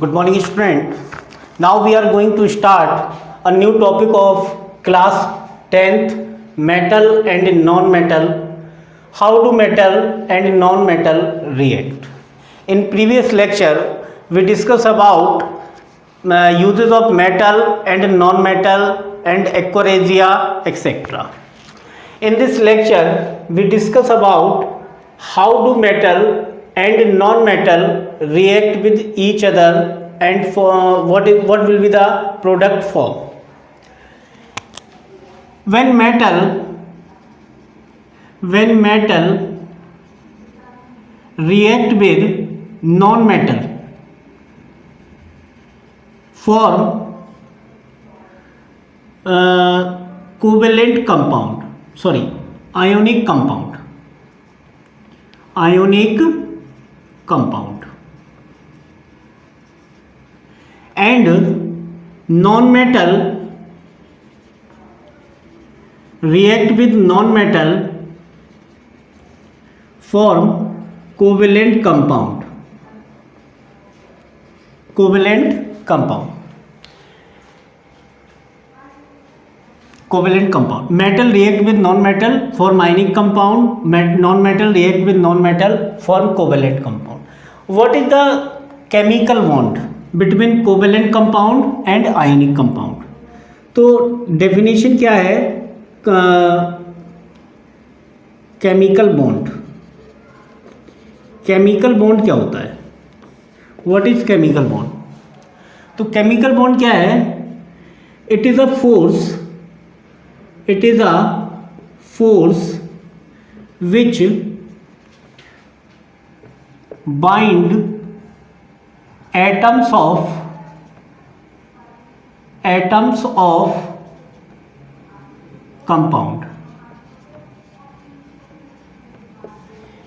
Good morning, student. Now we are going to start a new topic of class 10th, metal and non-metal. How do metal and non-metal react? In previous lecture, we discussed about uses of metal and non-metal and aquaresia, etc. In this lecture, we discuss about how do metal and non-metal react with each other and for what will be the product form. When metal react with non-metal form covalent compound, ionic compound, and non-metal react with non-metal form covalent compound. Metal react with non-metal form ionic compound, non-metal react with non-metal form covalent compound. What is the chemical bond between covalent compound and ionic compound? तो definition क्या है chemical bond क्या होता है? What is chemical bond? तो chemical bond क्या है? It is a force which bind atoms of compound.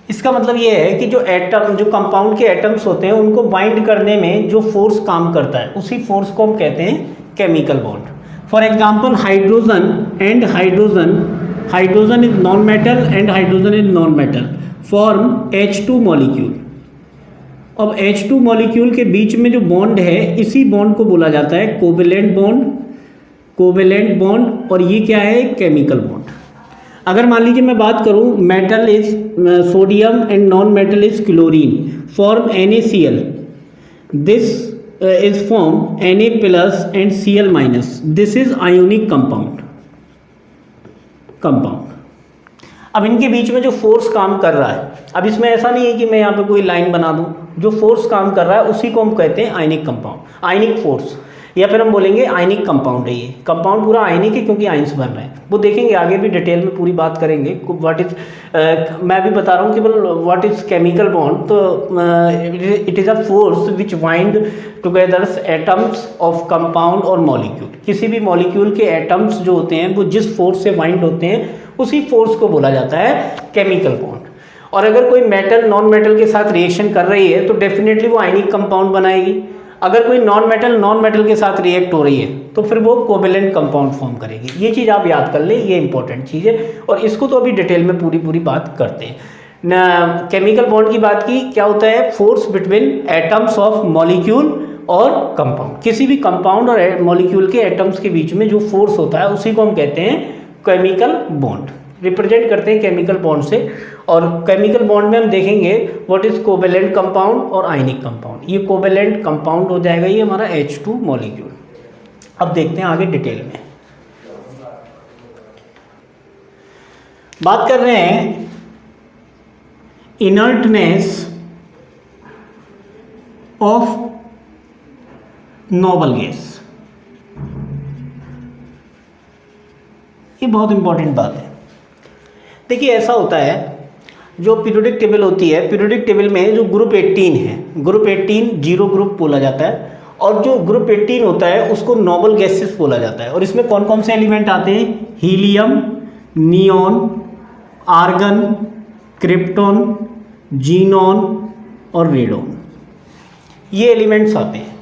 इसका मतलब ये है कि जो कंपाउंड के एटम्स होते हैं उनको बाइंड करने में जो फोर्स काम करता है उसी फोर्स को हम कहते हैं chemical bond. For example hydrogen is non metal and hydrogen is non metal form H2 molecule. अब H2 मॉलिक्यूल के बीच में जो बॉन्ड है इसी बॉन्ड को बोला जाता है कोवेलेंट बॉन्ड और ये क्या है? Chemical bond. अगर मान लीजिए मैं बात करूं metal is sodium and non metal is chlorine form NaCl. This is form Na plus and Cl minus. This is ionic compound. अब इनके बीच में जो फोर्स काम कर रहा है, अब इसमें ऐसा नहीं है कि मैं यहाँ पे कोई लाइन बना दूँ. जो फोर्स काम कर रहा है उसी को हम कहते हैं आयनिक कंपाउंड, आयनिक फोर्स, या फिर हम बोलेंगे आयनिक कंपाउंड है. ये कंपाउंड पूरा आयनिक है क्योंकि आयंस बन रहे हैं. वो देखेंगे आगे भी डिटेल में पूरी बात करेंगे. व्हाट इज मैं भी बता रहा हूँ केवल व्हाट इज केमिकल बॉन्ड. तो it is a force which bind together atoms of compound और मॉलिक्यूल. किसी भी मॉलिक्यूल के एटम्स जो होते हैं वो जिस फोर्स से बाइंड होते हैं उसी फोर्स को बोला जाता है केमिकल बॉन्ड. और अगर कोई मेटल नॉन मेटल के साथ रिएक्शन कर रही है तो डेफिनेटली वो आयनिक कंपाउंड बनाएगी. अगर कोई नॉन मेटल के साथ रिएक्ट हो रही है तो फिर वो कोवेलेंट कंपाउंड फॉर्म करेगी. ये चीज़ आप याद कर लें, ये इंपॉर्टेंट चीज़ है. और इसको तो अभी डिटेल में पूरी बात करते हैं. केमिकल बॉन्ड की बात की, क्या होता है? Force between atoms of molecule और कंपाउंड. किसी भी कंपाउंड और मॉलिक्यूल के एटम्स के बीच में जो फोर्स होता है उसी को हम कहते हैं केमिकल बॉन्ड. रिप्रेजेंट करते हैं केमिकल बॉन्ड से. और केमिकल बॉन्ड में हम देखेंगे व्हाट इज कोवेलेंट कंपाउंड और आयनिक कंपाउंड. ये कोवेलेंट कंपाउंड हो जाएगा ये हमारा H2 मॉलिक्यूल. अब देखते हैं आगे डिटेल में. बात कर रहे हैं इनर्टनेस ऑफ नोबल गैस. ये बहुत इंपॉर्टेंट बात है. देखिए ऐसा होता है, जो पीरियोडिक टेबल होती है, पीरियोडिक टेबल में जो ग्रुप 18 है, ग्रुप 18 जीरो ग्रुप बोला जाता है. और जो ग्रुप 18 होता है उसको नोबल गैसेस बोला जाता है. और इसमें कौन कौन से एलिमेंट आते हैं? Helium, neon, argon, krypton, xenon और रेडॉन. ये एलिमेंट्स आते हैं.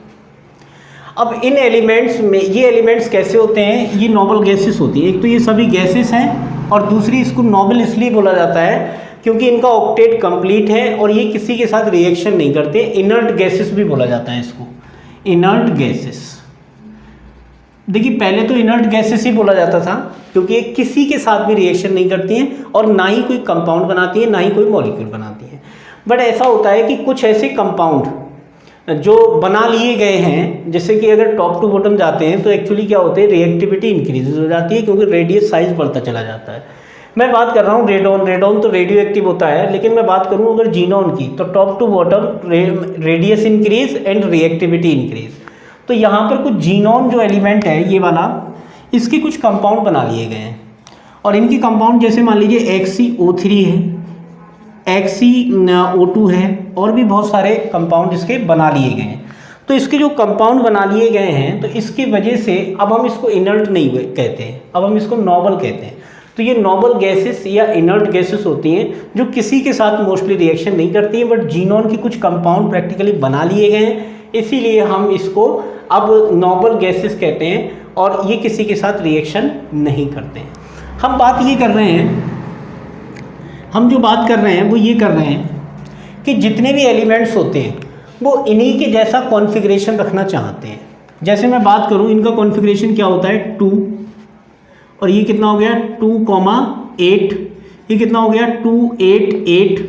अब इन एलिमेंट्स में ये एलिमेंट्स कैसे होते हैं? ये नोबल गैसेस होती है. एक तो ये सभी गैसेस हैं और दूसरी इसको नोबल इसलिए बोला जाता है क्योंकि इनका ऑक्टेट कंप्लीट है और ये किसी के साथ रिएक्शन नहीं करते. इनर्ट गैसेस भी बोला जाता है इसको. Inert gases. देखिए पहले तो इनर्ट गैसेस ही बोला जाता था क्योंकि ये किसी के साथ भी रिएक्शन नहीं करती हैं और ना ही कोई कंपाउंड बनाती है ना ही कोई मॉलिक्यूल बनाती है। बट ऐसा होता है कि कुछ ऐसे कंपाउंड जो बना लिए गए हैं, जैसे कि अगर टॉप टू बॉटम जाते हैं तो एक्चुअली क्या होते हैं, रिएक्टिविटी इंक्रीज हो जाती है क्योंकि रेडियस साइज बढ़ता चला जाता है। मैं बात कर रहा हूँ रेडॉन। रेडॉन तो रेडियो एक्टिव होता है, लेकिन मैं बात करूँ अगर जीनॉन की तो top to bottom radius increase and reactivity increase. तो यहाँ पर कुछ जीनॉन जो एलिमेंट है ये वाला, इसके कुछ कंपाउंड बना लिए गए हैं और इनके कंपाउंड जैसे मान लीजिए XCO3 है, XCO2 है और भी बहुत सारे कंपाउंड इसके बना लिए गए हैं। तो इसके जो कंपाउंड बना लिए गए हैं तो इसकी वजह से अब हम इसको इनर्ट नहीं कहते हैं, अब हम इसको नॉबल कहते हैं। तो ये नॉबल गैसेस या इनर्ट गैसेस होती हैं जो किसी के साथ मोस्टली रिएक्शन नहीं करती हैं, बट जीनॉन के कुछ कंपाउंड प्रैक्टिकली बना लिए गए हैं, इसीलिए हम इसको अब नॉबल गैसेस कहते हैं और ये किसी के साथ रिएक्शन नहीं करते हैं। हम बात ये कर रहे हैं, हम जो बात कर रहे हैं वो ये कर रहे हैं कि जितने भी एलिमेंट्स होते हैं वो इन्हीं के जैसा कॉन्फ़िगरेशन रखना चाहते हैं। जैसे मैं बात करूं इनका कॉन्फ़िगरेशन क्या होता है 2, और ये कितना हो गया 2,8, ये कितना हो गया 2, 8, 8,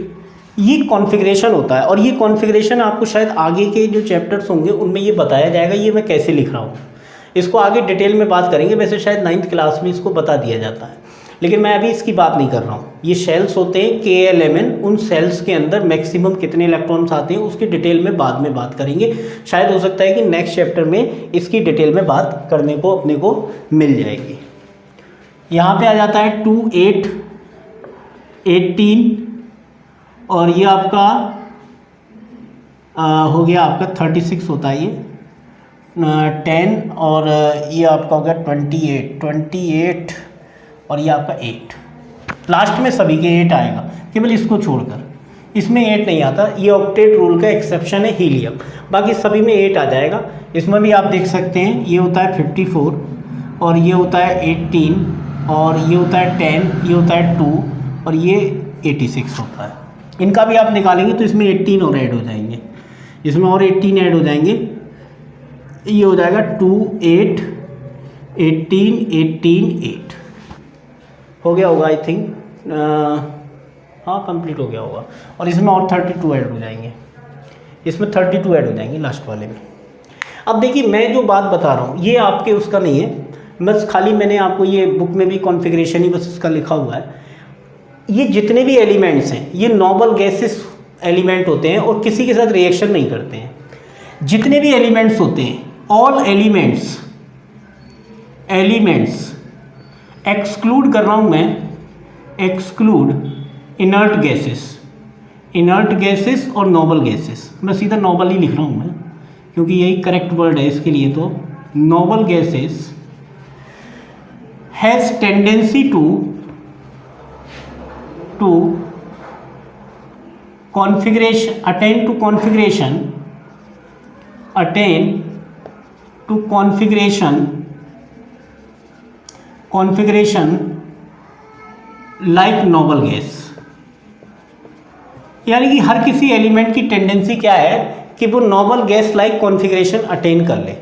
ये कॉन्फ़िगरेशन होता है। और ये कॉन्फ़िगरेशन आपको शायद आगे के जो चैप्टर्स होंगे उनमें ये बताया जाएगा ये मैं कैसे लिख रहा हूँ, इसको आगे डिटेल में बात करेंगे। वैसे शायद 9th क्लास में इसको बता दिया जाता है, लेकिन मैं अभी इसकी बात नहीं कर रहा हूँ। ये शेल्स होते हैं KLMN, उन सेल्स के अंदर मैक्सिमम कितने इलेक्ट्रॉन्स आते हैं उसकी डिटेल में बाद में बात करेंगे। शायद हो सकता है कि नेक्स्ट चैप्टर में इसकी डिटेल में बात करने को अपने को मिल जाएगी। यहाँ पे आ जाता है 2, 8, 18 और ये आपका हो गया आपका 36 होता है ये 10 और ये आपका हो गया 28 और ये आपका 8। लास्ट में सभी के 8 आएगा, केवल इसको छोड़कर इसमें 8 नहीं आता। ये ऑक्टेट रूल का एक्सेप्शन है हीलियम, बाकी सभी में 8 आ जाएगा। इसमें भी आप देख सकते हैं ये होता है 54 और ये होता है 18 और ये होता है 10, ये होता है 2 और ये 86 होता है। इनका भी आप निकालेंगे तो इसमें 18 और ऐड हो जाएंगे, इसमें और 18 ऐड हो जाएंगे, ये हो जाएगा 2, 8, 18, 18, 8 हो गया होगा आई थिंक। हाँ कंप्लीट हो गया होगा। और इसमें और 32 ऐड हो जाएंगे, इसमें 32 ऐड हो जाएंगे लास्ट वाले में। अब देखिए मैं जो बात बता रहा हूँ ये आपके उसका नहीं है, बस खाली मैंने आपको ये बुक में भी कॉन्फ़िगरेशन ही बस इसका लिखा हुआ है। ये जितने भी एलिमेंट्स हैं ये नॉबल गैसेस एलिमेंट होते हैं और किसी के साथ रिएक्शन नहीं करते हैं। जितने भी एलिमेंट्स होते हैं ऑल एलिमेंट्स एक्सक्लूड कर रहा हूँ मैं, एक्सक्लूड इनर्ट गैसेस और नॉबल गैसेस। मैं सीधा नॉबल ही लिख रहा हूँ मैं क्योंकि यही करेक्ट वर्ड है इसके लिए। तो noble gases has tendency to configuration attain to configuration like noble gas. यानी कि हर किसी एलिमेंट की टेंडेंसी क्या है कि वो noble gas like configuration attain कर ले।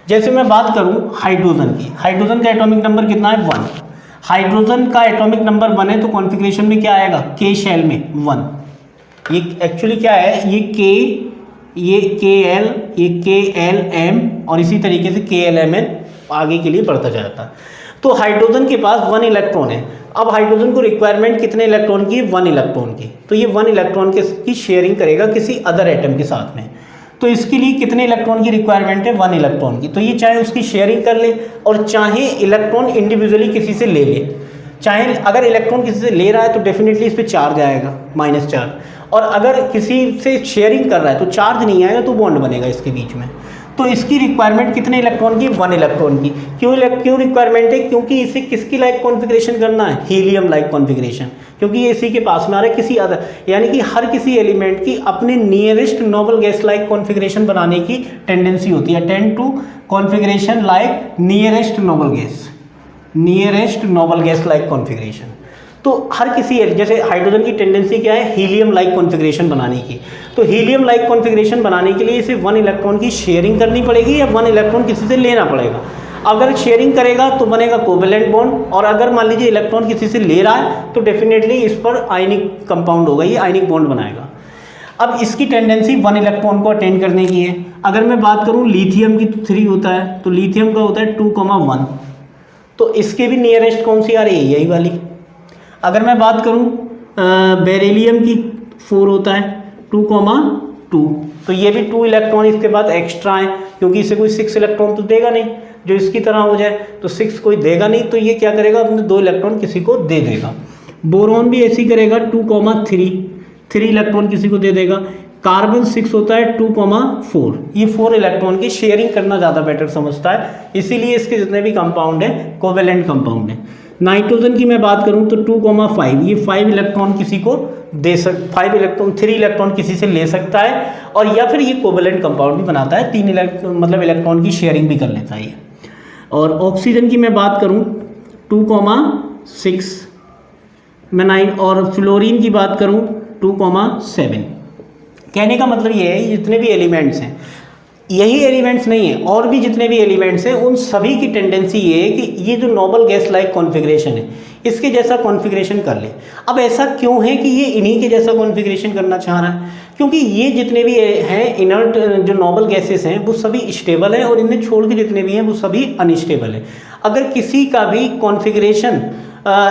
जैसे मैं बात करूं हाइड्रोजन की, हाइड्रोजन का एटॉमिक नंबर कितना है 1। हाइड्रोजन का एटॉमिक नंबर 1 है तो कॉन्फ़िगरेशन में क्या आएगा K शेल में 1। ये एक्चुअली क्या है, ये K, ये KL, ये KLM और इसी तरीके से KLMN आगे के लिए बढ़ता जाता है। तो हाइड्रोजन के पास 1 इलेक्ट्रॉन है। अब हाइड्रोजन को रिक्वायरमेंट कितने इलेक्ट्रॉन की, 1 इलेक्ट्रॉन की। तो ये 1 इलेक्ट्रॉन की शेयरिंग करेगा किसी अदर एटम के साथ में। तो इसके लिए कितने इलेक्ट्रॉन की रिक्वायरमेंट है, 1 इलेक्ट्रॉन की। तो ये चाहे उसकी शेयरिंग कर ले और चाहे इलेक्ट्रॉन इंडिविजुअली किसी से ले ले। चाहे अगर इलेक्ट्रॉन किसी से ले रहा है तो डेफिनेटली इस पर चार्ज आएगा -चार्ज, और अगर किसी से शेयरिंग कर रहा है तो चार्ज नहीं आएगा, तो बॉन्ड बनेगा इसके बीच में। तो इसकी रिक्वायरमेंट कितने इलेक्ट्रॉन की, 1 इलेक्ट्रॉन की। क्यों रिक्वायरमेंट है, क्योंकि इसे किसकी लाइक कॉन्फ़िगरेशन करना है, हीलियम लाइक कॉन्फ़िगरेशन, क्योंकि ये इसी के पास में आ रहा है किसी अदर। यानी कि हर किसी एलिमेंट की अपने nearest noble gas like configuration बनाने की टेंडेंसी होती है। Tend to configuration like nearest noble gas like configuration. तो हर किसी जैसे हाइड्रोजन की टेंडेंसी क्या है, हीलियम लाइक कॉन्फ़िगरेशन बनाने की। तो हीलियम लाइक कॉन्फ़िगरेशन बनाने के लिए इसे 1 इलेक्ट्रॉन की शेयरिंग करनी पड़ेगी या 1 इलेक्ट्रॉन किसी से लेना पड़ेगा। अगर शेयरिंग करेगा तो बनेगा कोवेलेंट बॉन्ड, और अगर मान लीजिए इलेक्ट्रॉन किसी से ले रहा है तो डेफिनेटली इस पर आयनिक कंपाउंड होगा, ये आयनिक बॉन्ड बनाएगा। अब इसकी टेंडेंसी 1 इलेक्ट्रॉन को अटेंड करने की है। अगर मैं बात करूं लिथियम की तो 3 होता है, तो लिथियम का होता है 2,1, तो इसके भी नियरेस्ट कौन सी आ रही है, यही वाली। अगर मैं बात करूं बेरिलियम की 4 होता है 2,2, तो ये भी 2 इलेक्ट्रॉन इसके बाद एक्स्ट्रा है, क्योंकि इसे कोई 6 इलेक्ट्रॉन तो देगा नहीं जो इसकी तरह हो जाए, तो 6 कोई देगा नहीं, तो ये क्या करेगा, अपने 2 इलेक्ट्रॉन किसी को दे देगा। बोरॉन भी ऐसे ही करेगा 2,3, 3 इलेक्ट्रॉन किसी को दे देगा। कार्बन 6 होता है 2,4, ये 4 इलेक्ट्रॉन की शेयरिंग करना ज़्यादा बेटर समझता है, इसीलिए इसके जितने भी कंपाउंड है कोवेलेंट कंपाउंड है। नाइट्रोजन की मैं बात करूं तो 2,5, ये 5 इलेक्ट्रॉन किसी को दे 3 इलेक्ट्रॉन किसी से ले सकता है, और या फिर ये कोवेलेंट कंपाउंड भी बनाता है, 3 मतलब इलेक्ट्रॉन की शेयरिंग भी कर लेता है ये। और ऑक्सीजन की मैं बात करूं 2,6 मैं 9, और फ्लोरीन की बात करूं 2,7। कहने का मतलब ये है जितने भी एलिमेंट्स हैं, यही एलिमेंट्स नहीं है, और भी जितने भी एलिमेंट्स हैं उन सभी की टेंडेंसी ये है कि ये जो नोबल गैस लाइक कॉन्फ़िगरेशन है इसके जैसा कॉन्फ़िगरेशन कर ले। अब ऐसा क्यों है कि ये इन्हीं के जैसा कॉन्फ़िगरेशन करना चाह रहा है, क्योंकि ये जितने भी हैं इनर्ट जो नोबल गैसेस हैं वो सभी स्टेबल हैं, और इन्हें छोड़ के जितने भी हैं वो सभी अनस्टेबल हैं। अगर किसी का भी configuration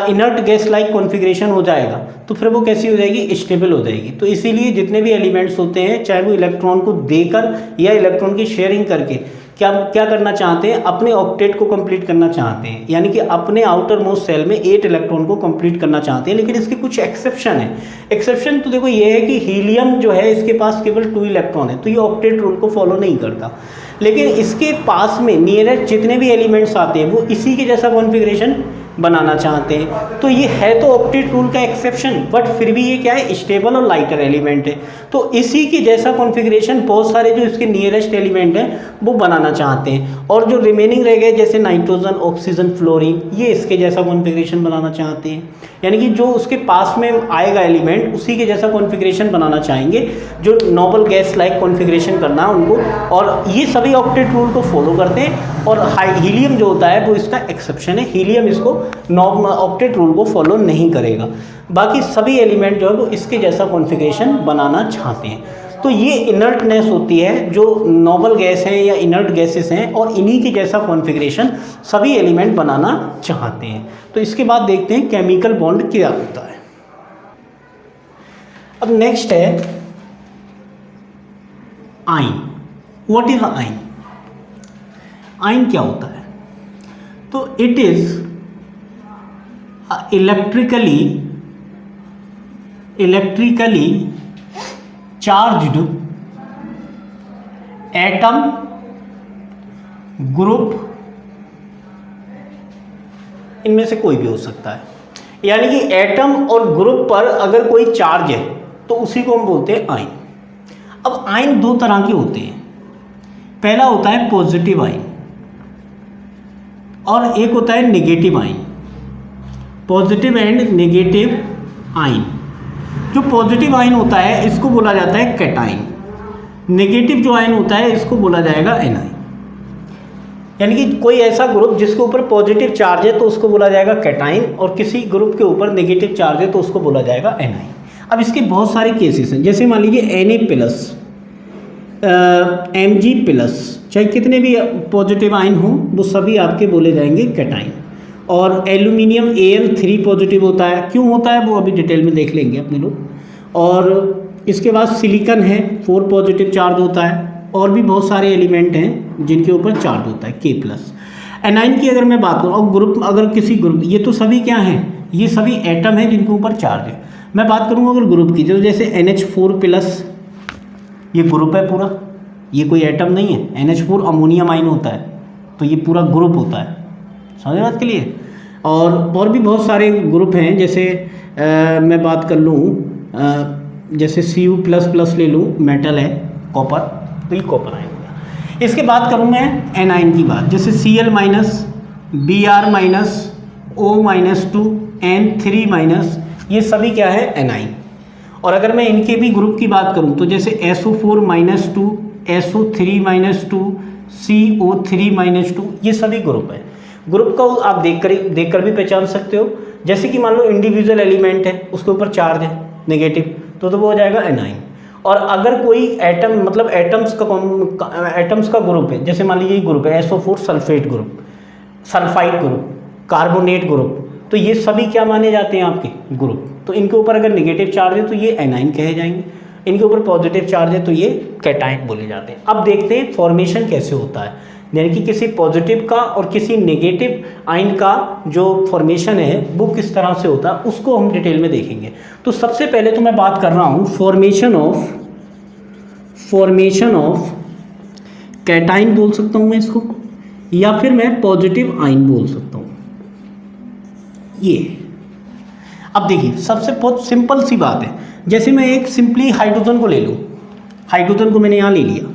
inert gas like configuration हो जाएगा तो फिर वो कैसी हो जाएगी, स्टेबल हो जाएगी। तो इसीलिए जितने भी एलिमेंट्स होते हैं, चाहे वो इलेक्ट्रॉन को देकर या इलेक्ट्रॉन की शेयरिंग करके क्या करना चाहते हैं, अपने ऑक्टेट को कंप्लीट करना चाहते हैं, यानी कि अपने आउटर मोस्ट सेल में 8 इलेक्ट्रॉन को कंप्लीट करना चाहते हैं। लेकिन इसके कुछ एक्सेप्शन है। एक्सेप्शन तो देखो ये है कि हीलियम जो है इसके पास केवल 2 इलेक्ट्रॉन है, तो ये ऑक्टेट रूल को फॉलो नहीं करता। लेकिन इसके पास में नियरेस्ट जितने भी एलिमेंट्स आते हैं वो इसी के जैसा कॉन्फ़िगरेशन बनाना चाहते हैं, तो ये है तो ऑक्टेट रूल का एक्सेप्शन, बट फिर भी ये क्या है, स्टेबल और लाइटर एलिमेंट है। तो इसी के जैसा कॉन्फ़िगरेशन बहुत सारे जो इसके नियरेस्ट एलिमेंट हैं वो बनाना चाहते हैं, और जो रिमेनिंग रह गए जैसे नाइट्रोजन, ऑक्सीजन, फ्लोरीन, ये इसके जैसा कॉन्फ़िगरेशन बनाना चाहते हैं। यानी कि जो उसके पास में आएगा एलिमेंट उसी के जैसा कॉन्फ़िगरेशन बनाना चाहेंगे, जो नोबल गैस लाइक कॉन्फ़िगरेशन करना है उनको, और ये सभी ऑक्टेट रूल को फॉलो करते हैं। और हीलियम जो होता है वो इसका एक्सेप्शन है, हीलियम इसको ऑक्टेट रूल को फॉलो नहीं करेगा। बाकी सभी एलिमेंट जो है वो इसके जैसा कॉन्फ़िगरेशन बनाना चाहते हैं। तो ये इनर्टनेस होती है जो नोबल गैस हैं या इनर्ट गैसेस हैं, और इन्हीं के जैसा कॉन्फ़िगरेशन सभी एलिमेंट बनाना चाहते हैं। तो इसके बाद देखते हैं केमिकल बॉन्ड क्या होता है। अब नेक्स्ट है ion. What is ion? Ion क्या होता है? तो it is electrically charged atom, group, इनमें से कोई भी हो सकता है। यानी कि एटम और ग्रुप पर अगर कोई चार्ज है तो उसी को हम बोलते हैं आयन। अब आयन 2 तरह के होते हैं। पहला होता है पॉजिटिव आयन और एक होता है negative ion. Positive and negative ion. जो पॉजिटिव आयन होता है इसको बोला जाता है कैटायन। नेगेटिव जो आयन होता है इसको बोला जाएगा एनायन। यानी कि कोई ऐसा ग्रुप जिसके ऊपर पॉजिटिव चार्ज है तो उसको बोला जाएगा कैटायन, और किसी ग्रुप के ऊपर नेगेटिव चार्ज है तो उसको बोला जाएगा एनायन। अब इसके बहुत सारे केसेस हैं, जैसे मान लीजिए Na+, Mg+, चाहे कितने भी पॉजिटिव आयन हों वो सभी आपके बोले जाएंगे कैटायन। और एल्यूमिनियम Al3 पॉजिटिव होता है, क्यों होता है वो अभी डिटेल में देख लेंगे अपने लोग। और इसके बाद सिलिकॉन है, 4 पॉजिटिव चार्ज होता है, और भी बहुत सारे एलिमेंट हैं जिनके ऊपर चार्ज होता है K+। एनायन की अगर मैं बात करूँ, और ग्रुप अगर किसी ग्रुप, ये तो सभी क्या हैं, ये सभी एटम हैं जिनके ऊपर चार्ज है। मैं बात करूँ अगर ग्रुप की, तो जैसे NH4+, ये ग्रुप है पूरा, ये कोई एटम नहीं है। NH4 अमोनियम आयन होता है, तो ये पूरा ग्रुप होता है, समझ बात के लिए। और भी बहुत सारे ग्रुप हैं, जैसे मैं बात कर लूँ, जैसे Cu++ ले लूँ, मेटल है कॉपर, तो ये कॉपर आयन हो गया। इसके बाद करूँ मैं एनायन की बात, जैसे Cl-, Br-, O-2 N3 minus, ये सभी क्या है एनाइन। और अगर मैं इनके भी ग्रुप की बात करूं तो जैसे SO4-2, SO3-2, CO3-2, ये सभी ग्रुप है। ग्रुप को आप देखकर भी पहचान सकते हो। जैसे कि मान लो इंडिविजुअल एलिमेंट है, उसके ऊपर चार्ज है नेगेटिव, तो वो हो जाएगा एनाइन। और अगर कोई एटम मतलब एटम्स का ग्रुप है, जैसे मान लीजिए ग्रुप है SO4 sulphate group, sulphide group, carbonate group, तो ये सभी क्या माने जाते हैं आपके ग्रुप। तो इनके ऊपर अगर नेगेटिव चार्ज है तो ये एनाइन कहे जाएंगे, इनके ऊपर पॉजिटिव चार्ज है तो ये कैटाइन बोले जाते हैं। अब देखते हैं फॉर्मेशन कैसे होता है, यानी कि किसी पॉजिटिव का और किसी नेगेटिव आयन का जो फॉर्मेशन है वो किस तरह से होता है, उसको हम डिटेल में देखेंगे। तो सबसे पहले तो मैं बात कर रहा हूँ फॉर्मेशन ऑफ कैटाइन बोल सकता हूँ मैं इसको, या फिर मैं पॉजिटिव आयन बोल सकता हूँ। ये अब देखिए सबसे बहुत सिंपल सी बात है, जैसे मैं एक सिंपली हाइड्रोजन को ले लूँ, हाइड्रोजन को मैंने यहाँ ले लिया,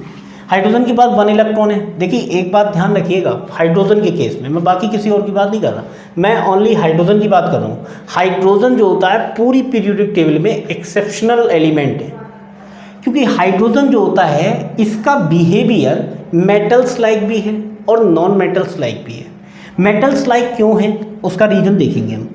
हाइड्रोजन के पास 1 इलेक्ट्रॉन है। देखिए एक बात ध्यान रखिएगा, हाइड्रोजन के केस में, मैं बाकी किसी और की बात नहीं कर रहा, मैं ओनली हाइड्रोजन की बात कर रहा हूँ। हाइड्रोजन जो होता है पूरी पीरियोडिक टेबल में एक्सेप्शनल एलिमेंट है, क्योंकि हाइड्रोजन जो होता है इसका बिहेवियर मेटल्स लाइक भी है और नॉन मेटल्स लाइक भी है। मेटल्स लाइक क्यों है उसका रीज़न देखेंगे हम।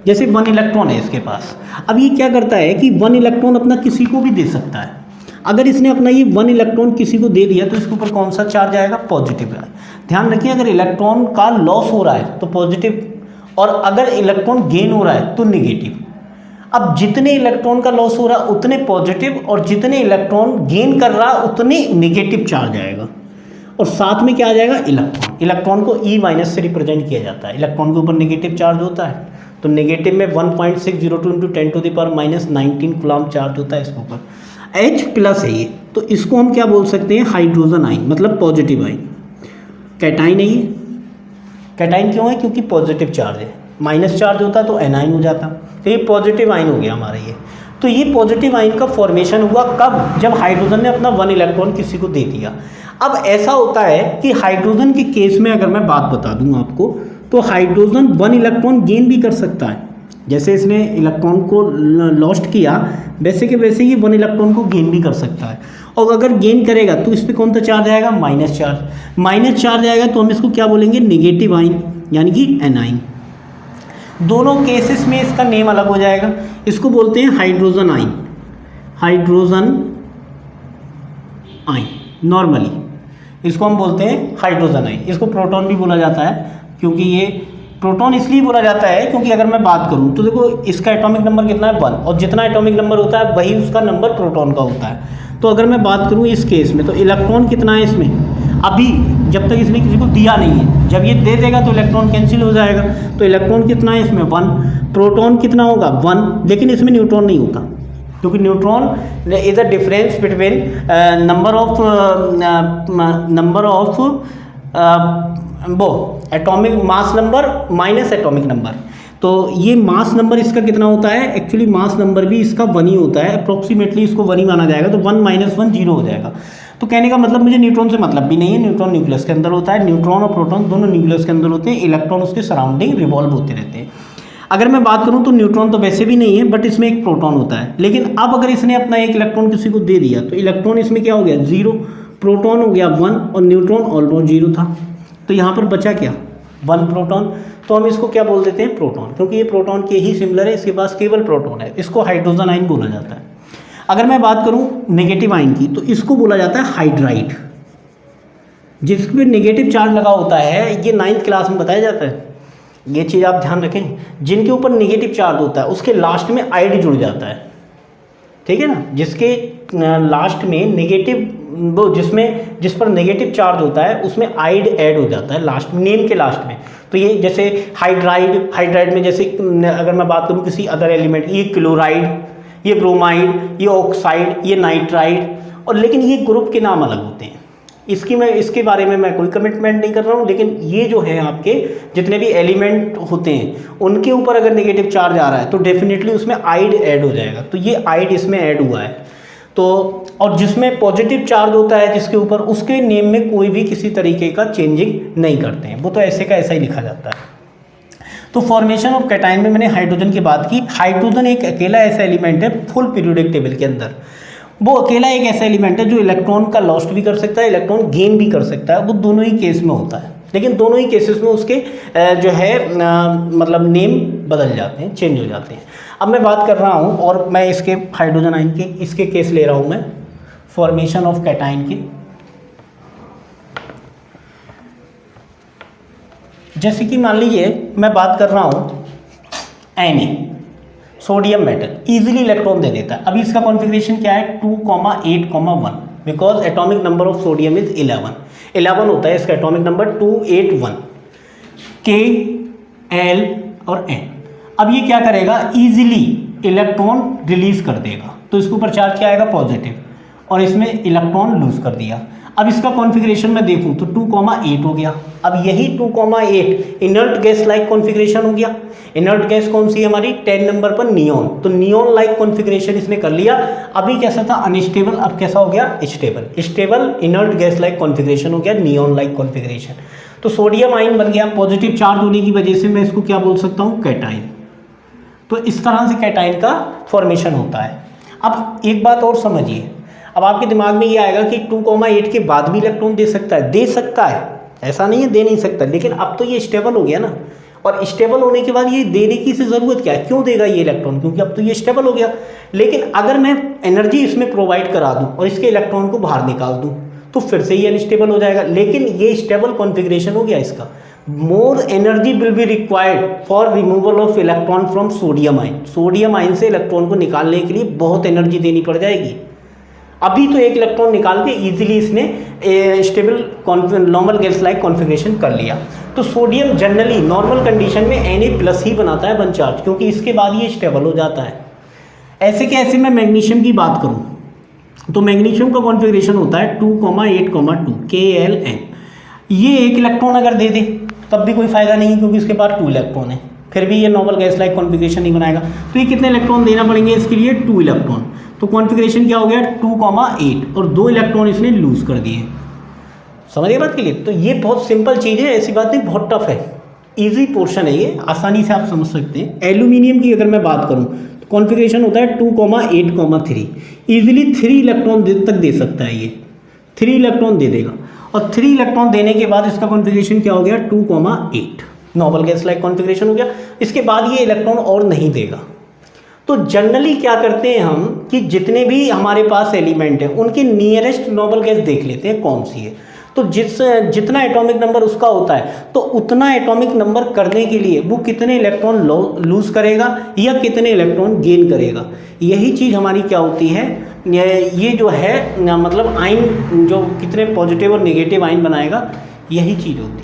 जैसे 1 इलेक्ट्रॉन है इसके पास, अब ये क्या करता है कि 1 इलेक्ट्रॉन अपना किसी को भी दे सकता है। अगर इसने अपना ये 1 इलेक्ट्रॉन किसी को दे दिया तो इसके ऊपर कौन सा चार्ज आएगा, पॉजिटिव आएगा। ध्यान रखिए अगर इलेक्ट्रॉन का लॉस हो रहा है तो पॉजिटिव, और अगर इलेक्ट्रॉन गेन हो रहा है तो निगेटिव। अब जितने इलेक्ट्रॉन का लॉस हो रहा है उतने पॉजिटिव, और जितने इलेक्ट्रॉन गेन कर रहा है उतने निगेटिव चार्ज आएगा। और साथ में क्या आ जाएगा, इलेक्ट्रॉन। इलेक्ट्रॉन को E- से रिप्रेजेंट किया जाता है। इलेक्ट्रॉन के ऊपर नेगेटिव चार्ज होता है तो नेगेटिव में 1.602 × 10⁻19 कूलम्ब चार्ज होता है इसके ऊपर। H+ है ये, तो इसको हम क्या बोल सकते हैं, हाइड्रोजन आयन, मतलब पॉजिटिव आयन। कैटाइन है ये, कैटाइन क्यों है, क्योंकि पॉजिटिव चार्ज है। माइनस चार्ज होता तो एनाइन हो जाता, तो ये पॉजिटिव आयन हो गया हमारा ये। तो ये पॉजिटिव आयन का फॉर्मेशन हुआ कब, जब हाइड्रोजन ने अपना 1 इलेक्ट्रॉन किसी को दे दिया। अब ऐसा होता है कि हाइड्रोजन के केस में अगर मैं बात बता दूं आपको, तो हाइड्रोजन 1 इलेक्ट्रॉन गेन भी कर सकता है। जैसे इसने इलेक्ट्रॉन को लॉस्ट किया, वैसे के वैसे ही 1 इलेक्ट्रॉन को गेन भी कर सकता है। और अगर गेन करेगा तो इस पर कौन सा चार्ज आएगा, माइनस चार्ज। माइनस चार्ज आएगा तो हम इसको क्या बोलेंगे, नेगेटिव आयन, यानी कि एनाइन। दोनों केसेस में इसका नेम अलग हो जाएगा। इसको बोलते हैं hydrogen ion, hydrogen ion normally इसको हम बोलते हैं हाइड्रोजन आयन। इसको प्रोटॉन भी बोला जाता है, क्योंकि ये प्रोटॉन इसलिए बोला जाता है क्योंकि अगर मैं बात करूं तो देखो इसका एटॉमिक नंबर कितना है, 1, और जितना एटॉमिक नंबर होता है वही उसका नंबर प्रोटॉन का होता है। तो अगर मैं बात करूं इस केस में, तो इलेक्ट्रॉन कितना है इसमें, अभी जब तक इसने किसी को दिया नहीं है, जब ये दे देगा तो इलेक्ट्रॉन कैंसिल हो जाएगा। तो इलेक्ट्रॉन कितना है इसमें, 1। प्रोटॉन कितना होगा, 1, लेकिन इसमें न्यूट्रॉन नहीं होता, क्योंकि neutron is a difference between number of वो atomic mass number minus atomic number. तो ये मास नंबर इसका कितना होता है, एक्चुअली मास नंबर भी इसका 1 ही होता है, अप्रोक्सीमेटली इसको 1 ही माना जाएगा। तो 1 - 1 0 हो जाएगा। तो कहने का मतलब मुझे न्यूट्रॉन से मतलब भी नहीं है, न्यूट्रॉन न्यूक्लियस के अंदर होता है। न्यूट्रॉन और प्रोटॉन दोनों न्यूक्लियस के अंदर होते हैं, इलेक्ट्रॉन उसके सराउंडिंग रिवॉल्व होते रहते हैं। अगर मैं बात करूं तो न्यूट्रॉन तो वैसे भी नहीं है, बट इसमें एक प्रोटॉन होता है। लेकिन अब अगर इसने अपना एक इलेक्ट्रॉन किसी को दे दिया तो इलेक्ट्रॉन इसमें क्या हो गया, 0, प्रोटॉन हो गया 1, और न्यूट्रॉन ऑलमोस्ट 0 था। तो यहाँ पर बचा क्या, 1 प्रोटॉन। तो हम इसको क्या बोल देते हैं, प्रोटॉन, क्योंकि ये प्रोटॉन के ही सिमिलर है, इसके पास केवल प्रोटॉन है। इसको हाइड्रोजन आयन बोला जाता है। अगर मैं बात करूँ नेगेटिव आयन की, तो इसको बोला जाता है हाइड्राइड, जिसमें नेगेटिव चार्ज लगा होता है। ये 9th क्लास में बताया जाता है, ये चीज़ आप ध्यान रखें। जिनके ऊपर नेगेटिव चार्ज होता है उसके लास्ट में आइड जुड़ जाता है, ठीक है ना। जिसके लास्ट में नेगेटिव, वो जिस पर नेगेटिव चार्ज होता है उसमें आइड ऐड हो जाता है लास्ट में, नेम के लास्ट में। तो ये जैसे हाइड्राइड में, जैसे अगर मैं बात करूँ किसी अदर एलिमेंट, ये क्लोराइड, ये ब्रोमाइड, ये ऑक्साइड, ये नाइट्राइड, और लेकिन ये ग्रुप के नाम अलग होते हैं। इसके बारे में मैं कोई कमिटमेंट नहीं कर रहा हूँ, लेकिन ये जो है आपके जितने भी एलिमेंट होते हैं उनके ऊपर अगर नेगेटिव चार्ज आ रहा है तो डेफिनेटली उसमें आइड ऐड हो जाएगा। तो ये आइड इसमें ऐड हुआ है। तो और जिसमें पॉजिटिव चार्ज होता है जिसके ऊपर, उसके नेम में कोई भी किसी तरीके का चेंजिंग नहीं करते हैं, वो तो ऐसे का ऐसा ही लिखा जाता है। तो फॉर्मेशन ऑफ कैटाइन में मैंने हाइड्रोजन की बात की। हाइड्रोजन एक अकेला ऐसा एलिमेंट है फुल पीरियोडिक टेबल के अंदर, वो अकेला एक ऐसा एलिमेंट है जो इलेक्ट्रॉन का लॉस्ट भी कर सकता है, इलेक्ट्रॉन गेन भी कर सकता है। वो दोनों ही केस में होता है, लेकिन दोनों ही केसेस में उसके जो है मतलब नेम बदल जाते हैं, चेंज हो जाते हैं। अब मैं बात कर रहा हूँ और मैं इसके हाइड्रोजन आयन के इसके केस ले रहा हूँ मैं, फॉर्मेशन ऑफ कैटाइन के। जैसे कि मान लीजिए मैं बात कर रहा हूँ Na, sodium metal easily electron दे देता है। अभी इसका कॉन्फ़िगरेशन क्या है 2,8,1 because atomic number of sodium is 11 होता है इसका एटॉमिक नंबर 281 K L और N। अब ये क्या करेगा, इजीली इलेक्ट्रॉन रिलीज कर देगा, तो इसके ऊपर चार्ज क्या आएगा पॉजिटिव, और इसमें इलेक्ट्रॉन लूज कर दिया। अब इसका कॉन्फ़िगरेशन में देखूं तो 2,8 हो गया। अब यही 2,8 इनर्ट गैस लाइक कॉन्फ़िगरेशन हो गया। इनर्ट गैस कौन सी है हमारी 10 नंबर पर नियॉन, तो नियॉन लाइक कॉन्फ़िगरेशन इसने कर लिया। अभी कैसा था अनस्टेबल, अब कैसा हो गया stable. Stable inert gas like configuration हो गया, नियॉन लाइक कॉन्फ़िगरेशन। तो सोडियम आयन बन गया, पॉजिटिव चार्ज होने की वजह से मैं इसको क्या बोल सकता हूँ कैटाइन। तो इस तरह से कैटाइन का फॉर्मेशन होता है। अब एक बात और समझिए, अब आपके दिमाग में ये आएगा कि 2,8 के बाद भी इलेक्ट्रॉन दे सकता है, दे सकता है, ऐसा नहीं है दे नहीं सकता, लेकिन अब तो ये स्टेबल हो गया ना, और स्टेबल होने के बाद ये देने की से ज़रूरत क्या है, क्यों देगा ये इलेक्ट्रॉन, क्योंकि अब तो ये स्टेबल हो गया। लेकिन अगर मैं एनर्जी इसमें प्रोवाइड करा दूं और इसके इलेक्ट्रॉन को बाहर निकाल दूं तो फिर से ये अनस्टेबल हो जाएगा। लेकिन ये स्टेबल कॉन्फ़िगरेशन हो गया इसका। More energy will be required for removal of electron from sodium ion. Sodium ion से इलेक्ट्रॉन को निकालने के लिए बहुत एनर्जी देनी पड़ जाएगी। अभी तो एक इलेक्ट्रॉन निकाल के इजीली इसने stable normal gas like configuration कर लिया। तो सोडियम जनरली नॉर्मल कंडीशन में Na+ ही बनाता है वन चार्ज, क्योंकि इसके बाद ये स्टेबल हो जाता है। ऐसे के ऐसे मैं मैग्नीशियम की बात करूं तो मैग्नीशियम का कॉन्फ़िगरेशन होता है 2,8,2 KLN। ये एक इलेक्ट्रॉन अगर दे दे तब भी कोई फ़ायदा नहीं, क्योंकि इसके पास 2 इलेक्ट्रॉन है, फिर भी ये नॉर्मल गैस लाइक कॉन्फ़िगरेशन नहीं बनाएगा। तो ये कितने इलेक्ट्रॉन देना पड़ेंगे इसके लिए 2 इलेक्ट्रॉन। तो कॉन्फ़िगरेशन क्या हो गया 2,8 और 2 इलेक्ट्रॉन इसने लूज़ कर दिए। समझिए बात के लिए। तो ये बहुत सिंपल चीज़ है, ऐसी बात नहीं, बहुत टफ है, इजी पोर्शन है ये, आसानी से आप समझ सकते हैं। एल्यूमिनियम की अगर मैं बात करूं तो कॉन्फ़िगरेशन होता है 2,8,3। ईजिली 3 इलेक्ट्रॉन तक दे सकता है ये, 3 इलेक्ट्रॉन दे देगा। और 3 इलेक्ट्रॉन देने के बाद इसका कॉन्फ़िगरेशन क्या हो गया 2,8 नॉर्मल गैस लाइक कॉन्फ़िगरेशन हो गया। इसके बाद ये इलेक्ट्रॉन और नहीं देगा। तो जनरली क्या करते हैं हम कि जितने भी हमारे पास एलिमेंट हैं उनकी नियरेस्ट नॉर्मल गैस देख लेते हैं कौन सी है। तो जितना एटॉमिक नंबर उसका होता है तो उतना एटॉमिक नंबर करने के लिए वो कितने इलेक्ट्रॉन लूज करेगा या कितने इलेक्ट्रॉन गेन करेगा, यही चीज़ हमारी क्या होती है, ये जो है मतलब आयन जो कितने पॉजिटिव और नेगेटिव आयन बनाएगा, यही चीज़ होती है।